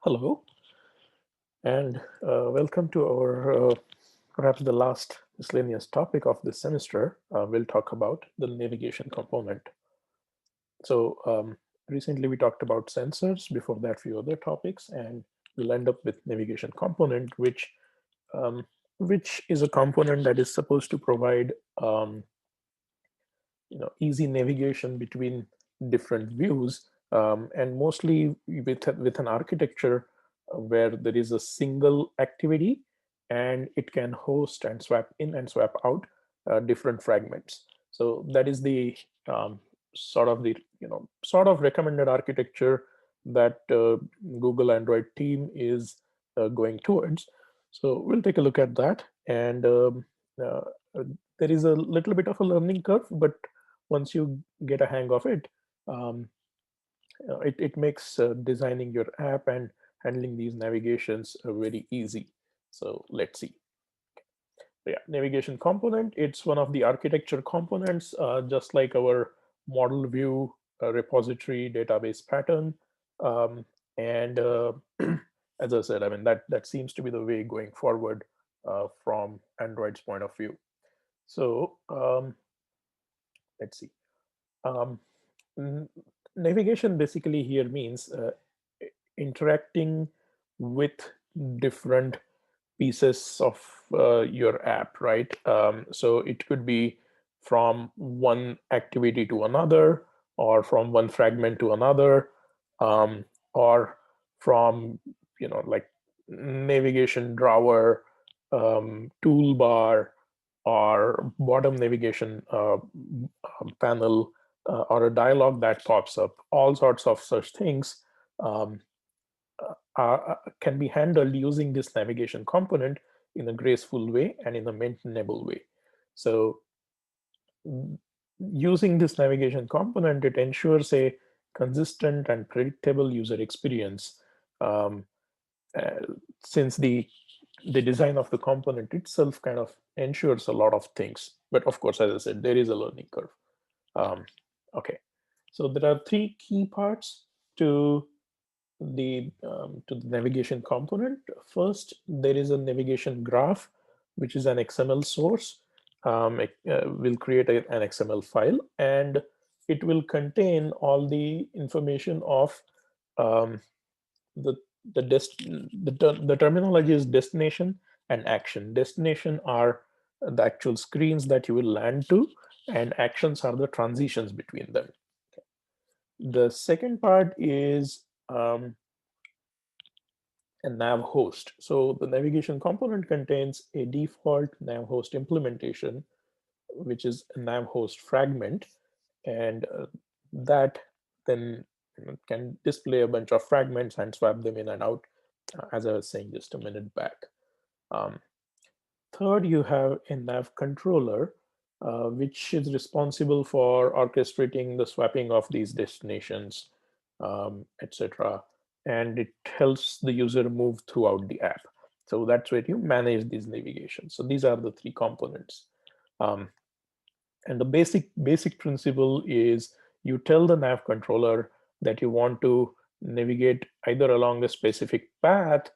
Hello, and welcome to our perhaps the last miscellaneous topic of this semester. We'll talk about the navigation component. So recently we talked about sensors, before that few other topics, and we'll end up with navigation component, um, which is a component that is supposed to provide easy navigation between different views, and mostly with an architecture where there is a single activity and it can host and swap in and swap out different fragments. So that is the sort of recommended architecture that Google Android team is going towards. So we'll take a look at that, and uh, there is a little bit of a learning curve, but once you get a hang of it, um, it makes designing your app and handling these navigations very easy. So let's see. Yeah, navigation component, it's one of the architecture components, just like our model view, repository, database pattern. Um, and as I said, I mean, that seems to be the way going forward from Android's point of view. So let's see. Um, N- Navigation basically here means interacting with different pieces of your app, right? So it could be from one activity to another, or from one fragment to another, um, or from like navigation drawer, toolbar, or bottom navigation panel, or a dialog that pops up. All sorts of such things um, can be handled using this navigation component in a graceful way and in a maintainable way. So using this navigation component, it ensures a consistent and predictable user experience, um, uh, since the design of the component itself kind of ensures a lot of things. But of course, as I said, there is a learning curve. Um, okay, so there are three key parts to the navigation component. First, there is a navigation graph, which is an XML source. It will create an XML file, and it will contain all the information of um, the the terminology is destination and action. Destination are the actual screens that you will land to, and actions are the transitions between them. The second part is a nav host. So the navigation component contains a default nav host implementation, which is a nav host fragment, and that then can display a bunch of fragments and swap them in and out, as I was saying just a minute back. Um, Third, you have a nav controller, which is responsible for orchestrating the swapping of these destinations, etc. And it helps the user move throughout the app. So that's where you manage these navigations. So these are the three components. Um, and the basic principle is you tell the nav controller that you want to navigate either along a specific path,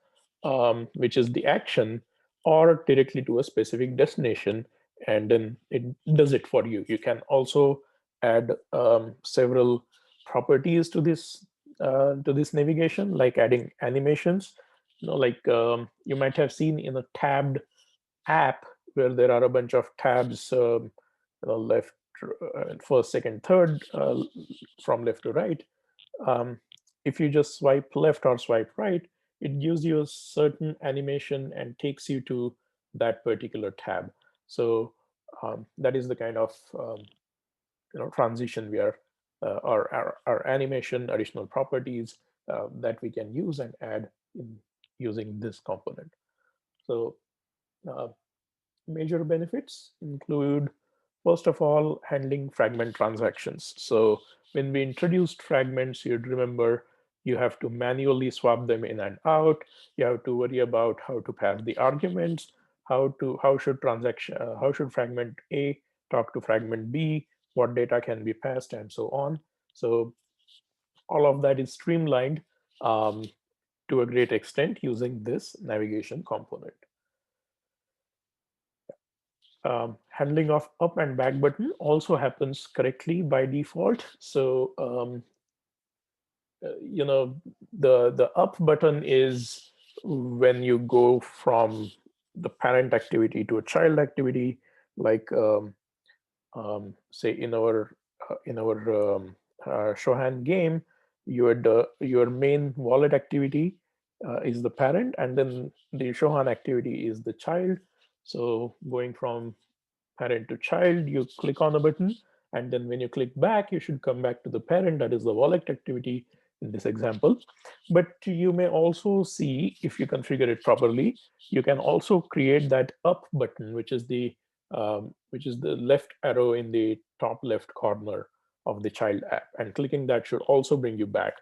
which is the action, or directly to a specific destination, and then it does it for you. You can also add several properties to this navigation, like adding animations. Like you might have seen in a tabbed app where there are a bunch of tabs, left, first, second, third, from left to right. Um, if you just swipe left or swipe right, it gives you a certain animation and takes you to that particular tab. So that is the kind of transition we are, or our animation, additional properties that we can use and add in using this component. So uh, major benefits include, first of all, handling fragment transactions. So when we introduced fragments, you'd remember you have to manually swap them in and out. You have to worry about how to pass the arguments, how should fragment A talk to fragment B, what data can be passed, and so on. So all of that is streamlined, um, to a great extent using this navigation component. Handling of up and back button also happens correctly by default. So you know, the up button is when you go from the parent activity to a child activity, like say in our Shohan game, your main wallet activity is the parent, and then the Shohan activity is the child. So going from parent to child, you click on the button, and then when you click back, you should come back to the parent, that is the wallet activity in this example. But you may also see, if you configure it properly, you can also create that up button, which is the left arrow in the top left corner of the child app, and clicking that should also bring you back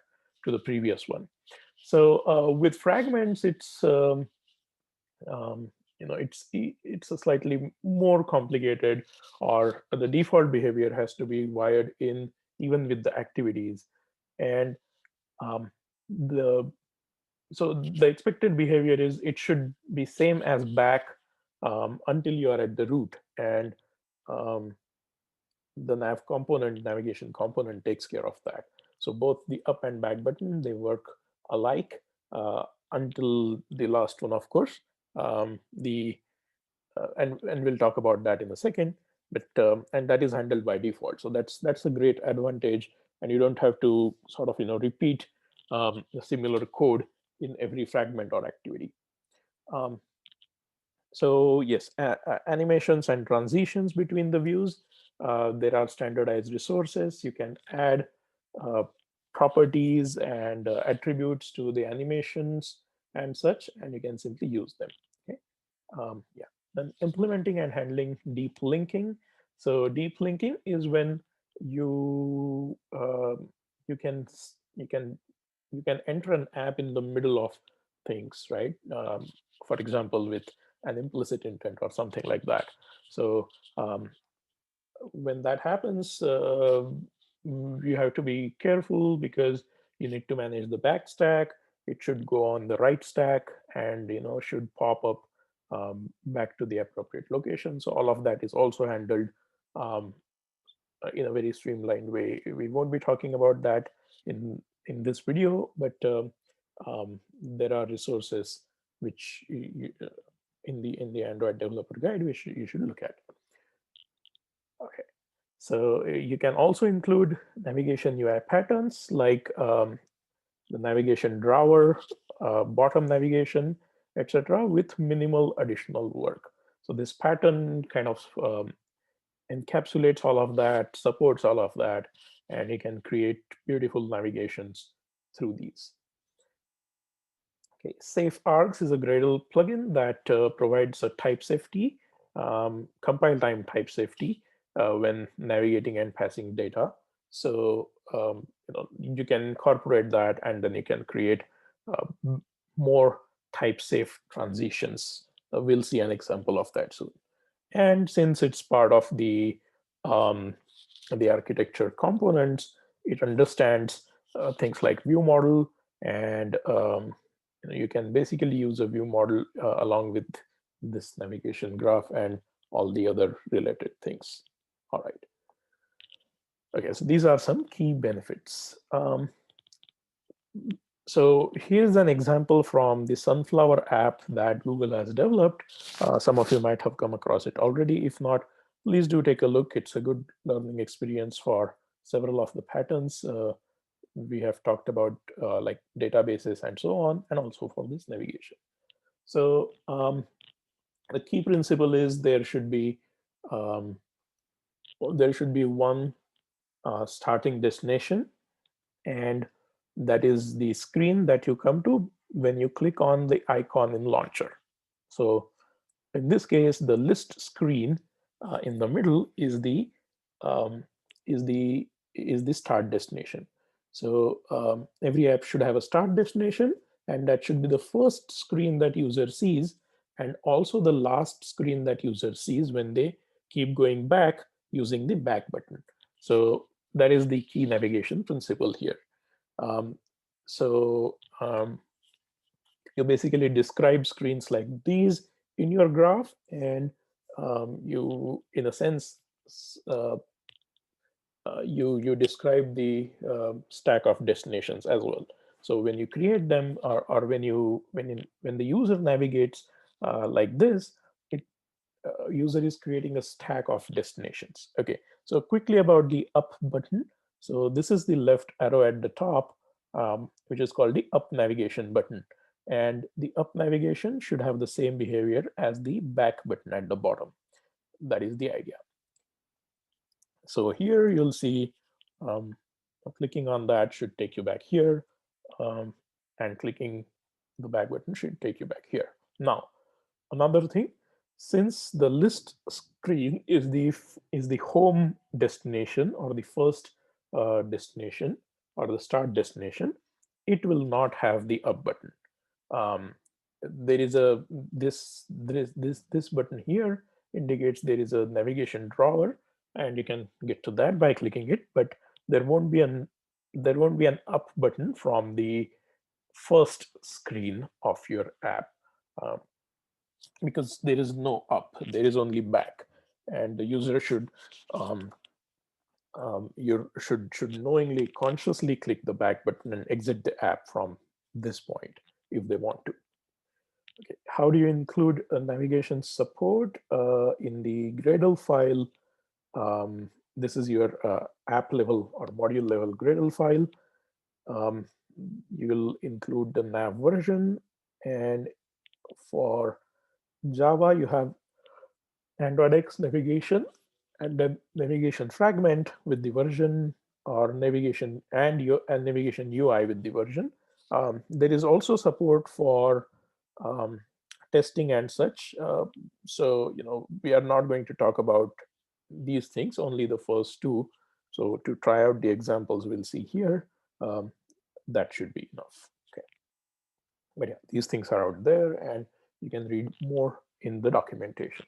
to the previous one. So with fragments, um, it's a slightly more complicated, or the default behavior has to be wired in even with the activities. And um, the so the expected behavior is it should be same as back until you are at the root, and um, the navigation component takes care of that. So both the up and back button, they work alike until the last one, of course. The and we'll talk about that in a second. But and that is handled by default. So that's a great advantage, and you don't have to sort of repeat a similar code in every fragment or activity. Um, so yes, animations and transitions between the views. There are standardized resources. You can add uh, properties and attributes to the animations and such, and you can simply use them. Okay. Yeah. Then implementing and handling deep linking. So deep linking is when you you can you can you can enter an app in the middle of things, right? For example, with an implicit intent or something like that. So um, when that happens, you have to be careful because you need to manage the back stack. It should go on the right stack, and should pop up back to the appropriate location. So all of that is also handled um, in a very streamlined way. We won't be talking about that in this video, but there are resources which in the Android developer guide which you should look at. Okay. So you can also include navigation UI patterns like the navigation drawer, bottom navigation, etc., with minimal additional work. So this pattern kind of encapsulates all of that, supports all of that, and you can create beautiful navigations through these. Okay, Safe Args is a Gradle plugin that provides a type safety, compile time type safety when navigating and passing data. So you can incorporate that, and then you can create more type safe transitions. We'll see an example of that soon. And since it's part of the architecture components, it understands things like view model, and you can basically use a view model along with this navigation graph and all the other related things. All right. Okay, so these are some key benefits. So here's an example from the Sunflower app that Google has developed. Some of you might have come across it already. If not, please do take a look. It's a good learning experience for several of the patterns we have talked about, like databases and so on, and also for this navigation. So the key principle is um, there should be one starting destination, and that is the screen that you come to when you click on the icon in Launcher. So in this case, the list screen in the middle is the um, is the is the start destination. So every app should have a start destination, and that should be the first screen that user sees, and also the last screen that user sees when they keep going back using the back button. So that is the key navigation principle here. Um, so You basically describe screens like these in your graph, and you, in a sense, you describe the stack of destinations as well. So when you create them, or when the user navigates like this, it user is creating a stack of destinations. Okay, so quickly about the up button. So this is the left arrow at the top, which is called the up navigation button. And the up navigation should have the same behavior as the back button at the bottom. That is the idea. So here you'll see um, clicking on that should take you back here, um, and clicking the back button should take you back here. Now, another thing, since the list screen is the home destination, or the first destination, or the start destination, it will not have the up button. um, there is a this button here indicates there is a navigation drawer, and you can get to that by clicking it, but there won't be an up button from the first screen of your app, um, because there is no up, there is only back, and the user um, should knowingly, consciously click the back button and exit the app from this point if they want to. Okay. How do you include a navigation support in the Gradle file? This is your app level or module level Gradle file. Um, you will include the nav version, and for Java, you have Android X navigation, and then navigation fragment with the version, or navigation and navigation UI with the version. There is also support for um, testing and such. So we are not going to talk about these things, only the first two. So to try out the examples we'll see here, um, that should be enough. Okay, but yeah, these things are out there, and you can read more in the documentation.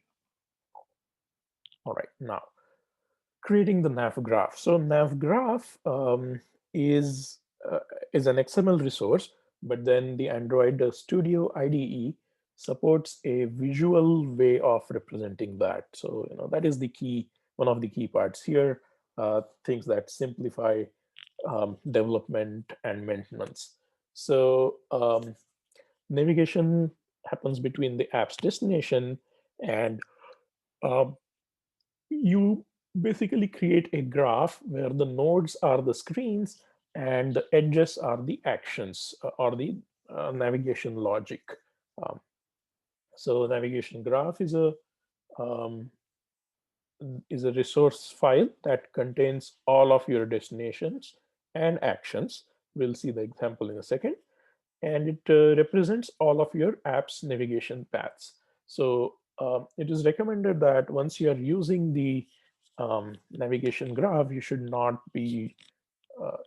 All right, now creating the nav graph. So nav graph is is an XML resource, but then the Android Studio IDE supports a visual way of representing that. So that is the key, one of the key parts here. Things that simplify development and maintenance. So navigation happens between the app's destination, and um, you basically create a graph where the nodes are the screens and the edges are the actions, or the navigation logic. Um, so navigation graph um, is a resource file that contains all of your destinations and actions. We'll see the example in a second. And it represents all of your app's navigation paths. So it is recommended that once you are using the navigation graph, you should not be,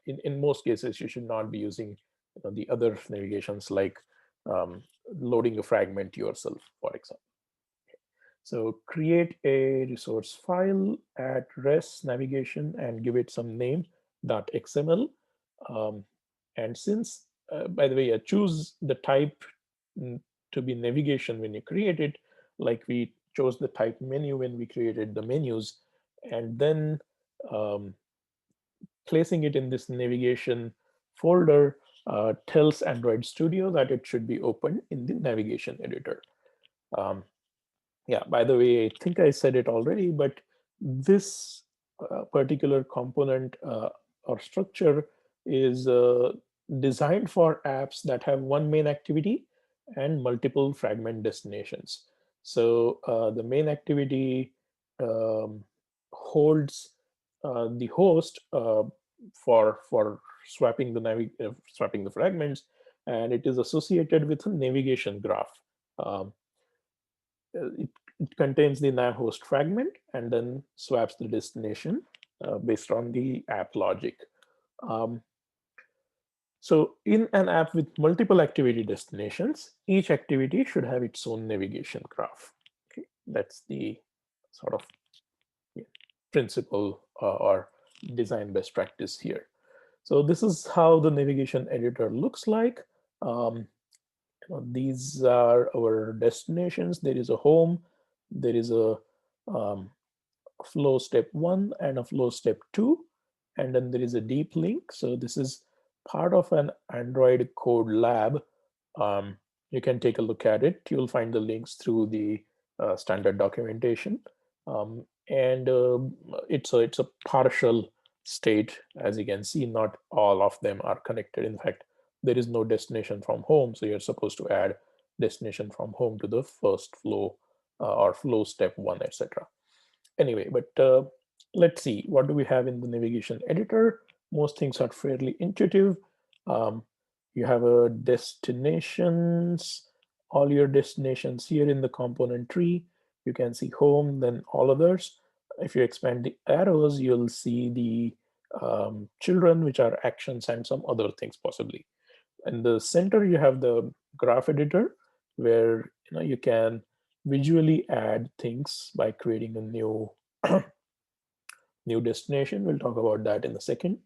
in most cases, you should not be using the other navigations, like um, loading a fragment yourself, for example. So create a resource file at res navigation and give it some name .xml. Um, and since, by the way, choose the type to be navigation when you create it, like we chose the type menu when we created the menus, and then um, placing it in this navigation folder tells Android Studio that it should be opened in the navigation editor. Um, yeah, by the way, I think I said it already, but this particular component or structure is designed for apps that have one main activity and multiple fragment destinations. So the main activity um, holds the host for swapping the fragments, and it is associated with a navigation graph. Um, it contains the nav host fragment and then swaps the destination based on the app logic. Um, so in an app with multiple activity destinations, each activity should have its own navigation graph. Okay, that's the sort of, yeah, principle or design best practice here. So this is how the navigation editor looks like. Um, these are our destinations. There is a home, there is a um, flow step 1 and a flow step 2, and then there is a deep link. So this is part of an Android code lab. um, you can take a look at it. You'll find the links through the standard documentation. And it's a partial state. As you can see, not all of them are connected. In fact, there is no destination from home, so you're supposed to add destination from home to the first flow, or flow step 1, etc. Anyway, but let's see, what do we have in the navigation editor? Most things are fairly intuitive. um, you have a destinations, all your destinations here in the component tree. You can see home, then all others. If you expand the arrows, you'll see the children, which are actions, and some other things possibly. In the center, you have the graph editor, where you can visually add things by creating a new destination. We'll talk about that in a second.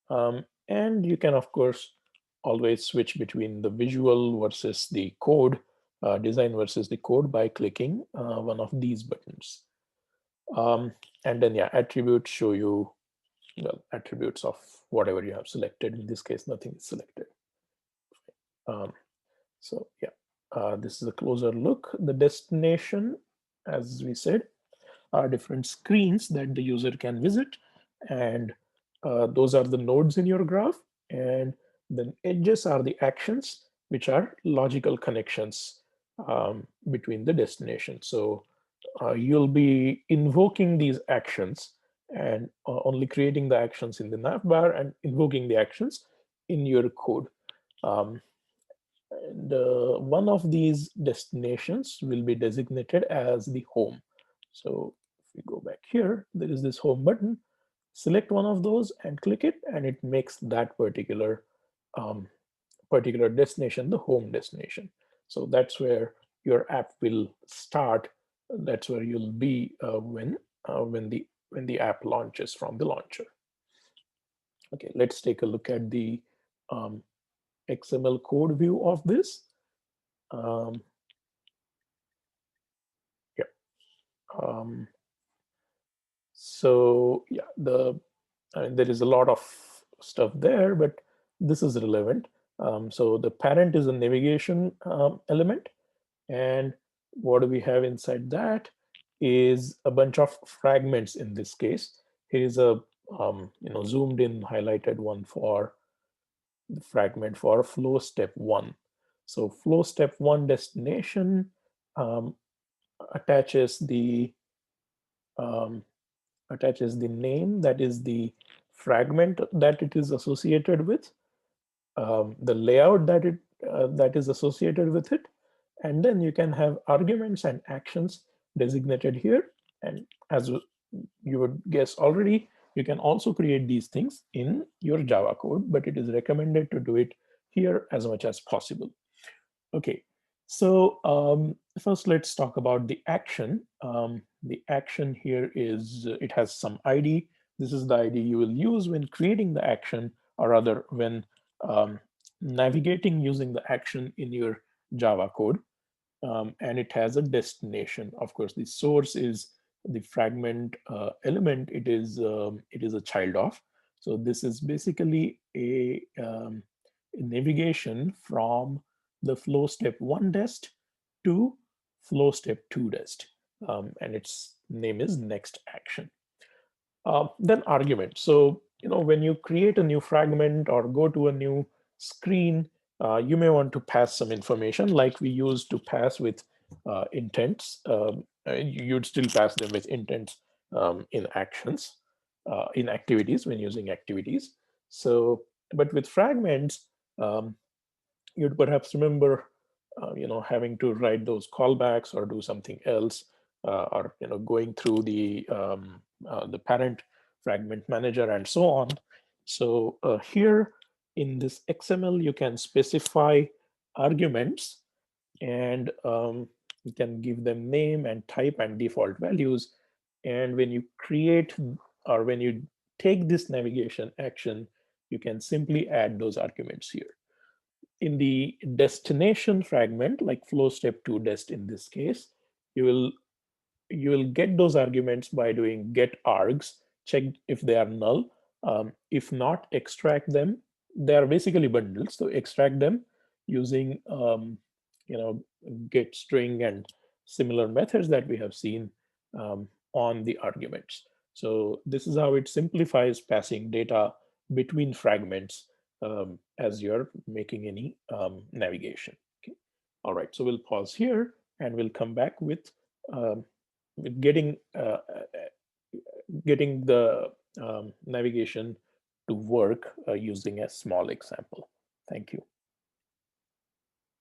And you can, of course, always switch between the visual versus the code, design versus the code, by clicking one of these buttons. And then, yeah, attributes show you, well, attributes of whatever you have selected. In this case, nothing is selected. Um, so, yeah, this is a closer look. The destination, as we said, are different screens that the user can visit, and those are the nodes in your graph. And then edges are the actions, which are logical connections between the destinations. So you'll be invoking these actions, and only creating the actions in the navbar and invoking the actions in your code. Um, and one of these destinations will be designated as the home. So if we go back here, there is this home button. Select one of those and click it, and it makes that um, particular destination the home destination. So that's where your app will start. That's where you'll be when the app launches from the launcher. Okay, let's take a look at the um, XML code view of this. Um, yeah. Um, so yeah, there is a lot of stuff there, but this is relevant. So the parent is a navigation element, and what do we have inside that is a bunch of fragments. In this case, here is a zoomed in highlighted one for the fragment for flow step 1. So flow step 1 destination um, attaches the um, name, that is the fragment that it is associated with, the layout that is associated with it, and then you can have arguments and actions designated here. And as you would guess already, you can also create these things in your Java code, but it is recommended to do it here as much as possible. Okay, so first let's talk about the action. The action here is, it has some ID. This is the ID you will use when creating the action, or rather when navigating using the action in your Java code. And it has a destination. Of course, the source is the fragment element. It is a child of. So this is basically a navigation from the flow step 1 dest to flow step 2 dest, and its name is next action. Then argument. So, when you create a new fragment or go to a new screen, you may want to pass some information like we used to pass with intents. You'd still pass them with intents in actions, in activities, when using activities. So, but with fragments, um, you'd perhaps remember having to write those callbacks or do something else, or going through the parent fragment manager and so on. So here in this XML, you can specify arguments, and you can give them name and type and default values. And when you create, or when you take this navigation action, you can simply add those arguments here. in the destination fragment, like flow step to dest in this case, you will get those arguments by doing get args, check if they are null. If not, extract them. They are basically bundles, so extract them using you know get string and similar methods that we have seen on the arguments. So this is how it simplifies passing data between fragments as you're making any navigation. Okay. All right, so we'll pause here and we'll come back um, with getting the navigation to work using a small example. Thank you.